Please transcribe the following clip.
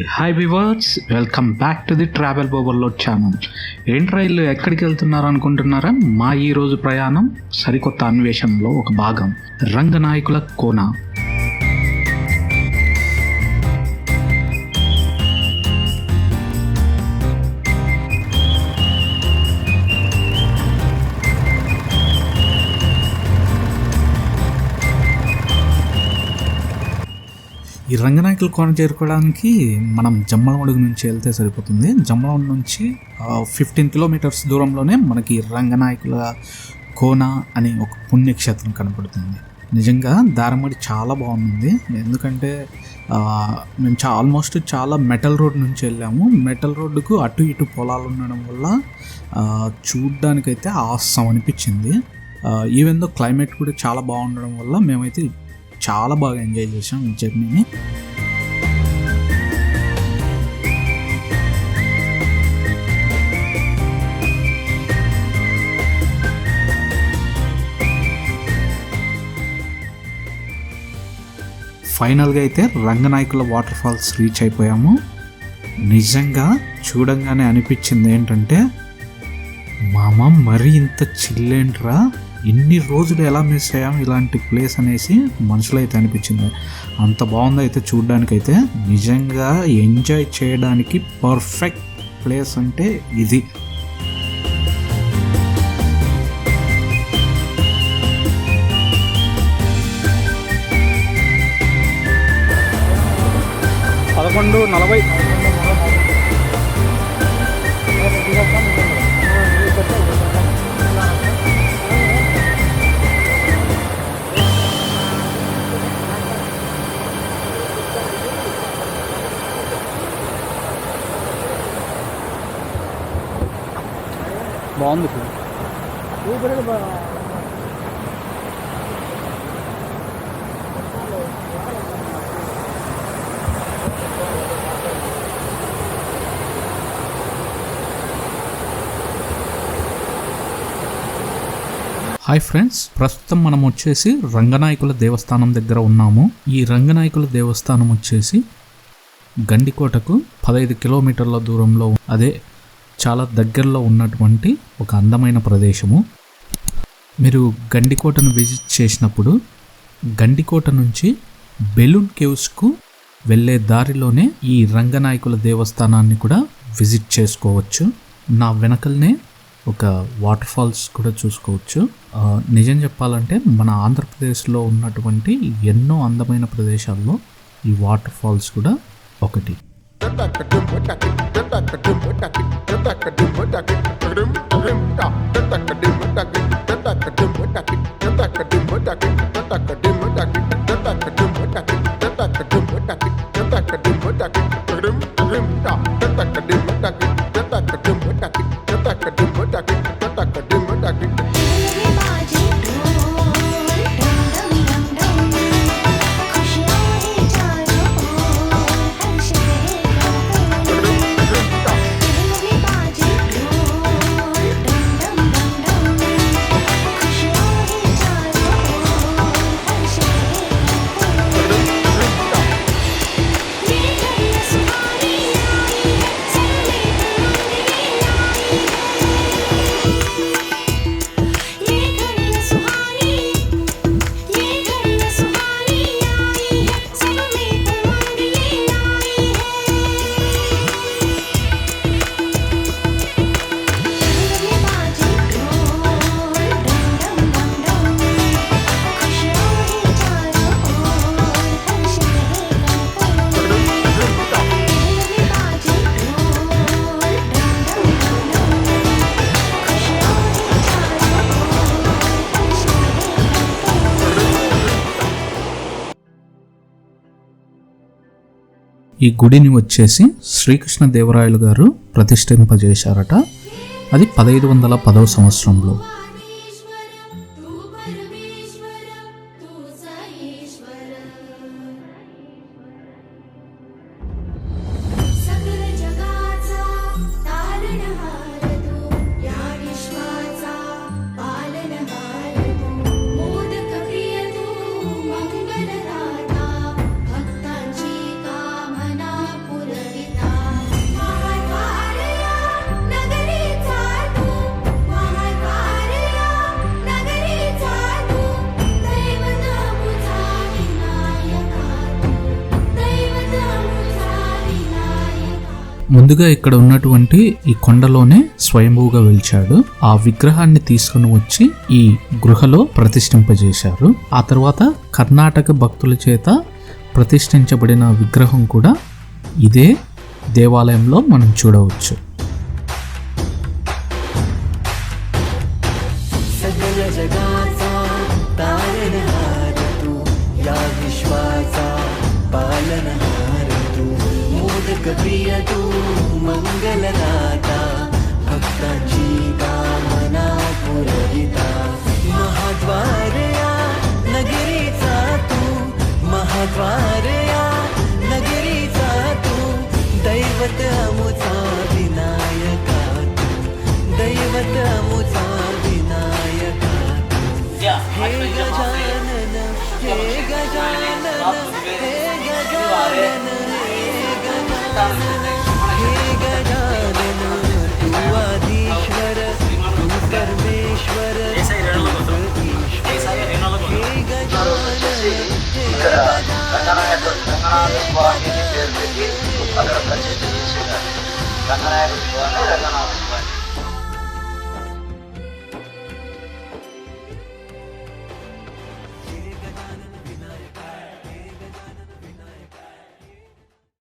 Hi viewers, welcome back to the travel overload channel. ఏంట్రా ఇల్లు ఎక్కడికి వెళ్తున్నారు అనుకుంటున్నారా? మా ఈరోజు ప్రయాణం సరికొత్త అన్వేషణలో ఒక భాగం, రంగనాయకుల కోన. ఈ రంగనాయకుల కోన చేరుకోవడానికి మనం జమ్మలమడుగు నుంచి వెళ్తే సరిపోతుంది. జమ్మలమడుగు నుంచి 15 కిలోమీటర్స్ దూరంలోనే మనకి రంగనాయకుల కోన అనే ఒక పుణ్యక్షేత్రం కనపడుతుంది. నిజంగా దారమడి చాలా బాగుంది. ఎందుకంటే మేము ఆల్మోస్ట్ చాలా మెటల్ రోడ్ నుంచి వెళ్ళాము. మెటల్ రోడ్డుకు అటు ఇటు పొలాలు ఉండడం వల్ల చూడ్డానికైతే ఆసం అనిపించింది. ఈవెన్ దో క్లైమేట్ కూడా చాలా బాగుండడం వల్ల మేమైతే చాలా బాగా ఎంజాయ్ చేసాం ఈ జర్నీని. ఫైనల్గా అయితే రంగనాయకుల వాటర్ ఫాల్స్ రీచ్ అయిపోయాము. నిజంగా చూడంగానే అనిపించింది ఏంటంటే, మామ మరీ ఇంత చిల్లేంట్రా, ఇన్ని రోజులు ఎలా మిస్ అయ్యాం ఇలాంటి ప్లేస్ అనేసి మనసులో అయితే అనిపించింది. అంత బాగుంది. అయితే చూడ్డానికైతే నిజంగా ఎంజాయ్ చేయడానికి పర్ఫెక్ట్ ప్లేస్ అంటే ఇది. బాగుంది. హాయ్ ఫ్రెండ్స్, ప్రస్తుతం మనం వచ్చేసి రంగనాయకుల దేవస్థానం దగ్గర ఉన్నాము. ఈ రంగనాయకుల దేవస్థానం వచ్చేసి గండికోటకు 15 కిలోమీటర్ల దూరంలో, అదే చాలా దగ్గరలో ఉన్నటువంటి ఒక అందమైన ప్రదేశము. మీరు గండికోటను విజిట్ చేసినప్పుడు గండికోట నుంచి బెలూన్ కేవ్స్కు వెళ్ళే దారిలోనే ఈ రంగనాయకుల దేవస్థానాన్ని కూడా విజిట్ చేసుకోవచ్చు. నా వెనకల్నే ఒక వాటర్ ఫాల్స్ కూడా చూసుకోవచ్చు. నిజం చెప్పాలంటే మన ఆంధ్రప్రదేశ్లో ఉన్నటువంటి ఎన్నో అందమైన ప్రదేశాల్లో ఈ వాటర్ ఫాల్స్ కూడా ఒకటి. ఈ గుడిని వచ్చేసి శ్రీకృష్ణ దేవరాయలు గారు ప్రతిష్ఠింపజేశారట. అది 1510వ సంవత్సరంలో. पुरवी ముందుగా ఇక్కడ ఉన్నటువంటి ఈ కొండలోనే స్వయంభూగా వెలిచాడు. ఆ విగ్రహాన్ని తీసుకుని వచ్చి ఈ గృహలో ప్రతిష్ఠింపజేశారు. ఆ తర్వాత కర్ణాటక భక్తుల చేత ప్రతిష్ఠించబడిన విగ్రహం కూడా ఇదే దేవాలయంలో మనం చూడవచ్చు. प्रिय तू मंगलदाता भक्तांची कामना पुरविता महाद्वारया नगरीचा तू महाद्वारया नगरीचा तू दैवत अमुचा विनायका तू दैवत अमुचा विनायका हे गजानन हे गजानन हे गजानन हे गजानन तू आधीश्वर तू परमेश्वर हे गजानन